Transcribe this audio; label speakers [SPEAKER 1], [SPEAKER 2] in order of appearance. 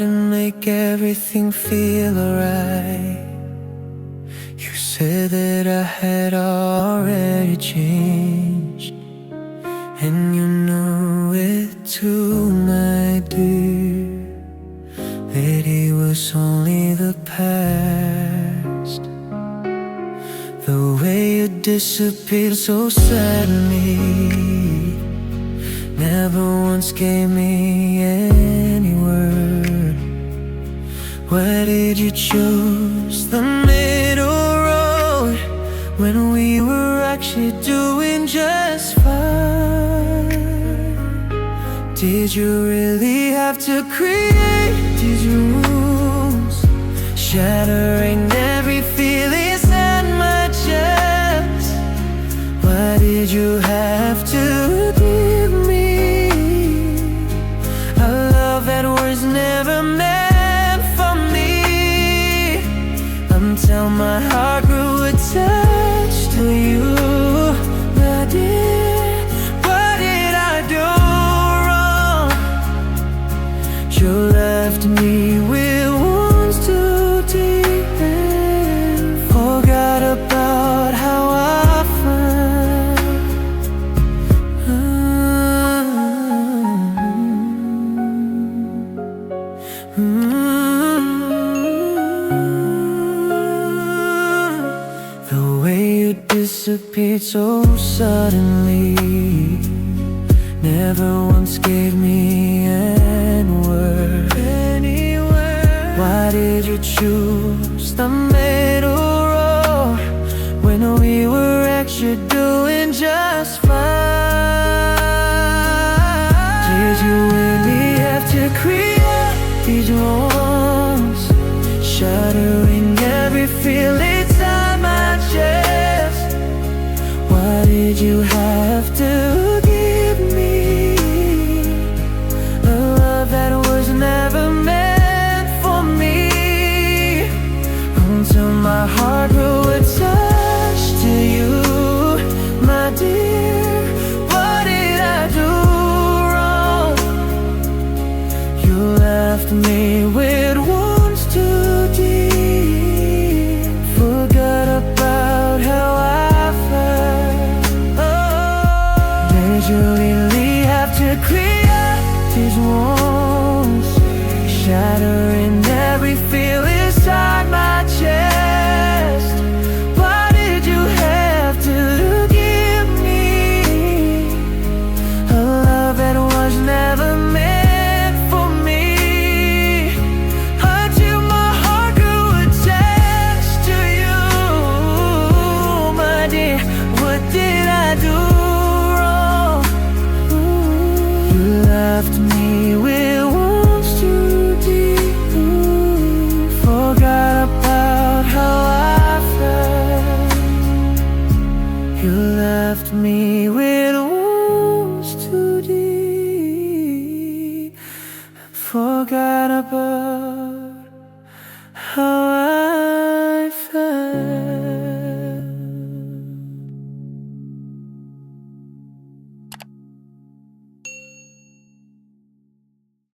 [SPEAKER 1] and make everything feel alright. You said that I had already changed, and you knew it too, my dear, that it was only the past. The way you disappeared so suddenly never once gave me any word. Why did you choose the middle road when we were actually doing just fine? Did you really have to create these rules, shattering every feeling inside my chest? Why did you have to give me a love that was never meant for me, until my heart grew attached to you, my dear? What did I do wrong? You left me with wounds too deep and forgot about how I felt. The way you disappeared so suddenly never once gave me any word. Why did you choose the middle road when we were actually doing just fine? Did you really have to create these wounds, shattering every feeling inside my chest? Why did you have to give me a love that was never meant for me, until my heart grew attached to you, my dear? What did I do wrong? You left me with wounds too deep, forgot about how I felt. Oh, did you really have to create these wounds, shattering every feel inside my chest? Why did you have to give me a love that was never meant for me, until my heart grew attached to you, my dear? What did I do wrong? You left me with wounds too deep, forgot about how I felt. You left me with wounds too deep, forgot about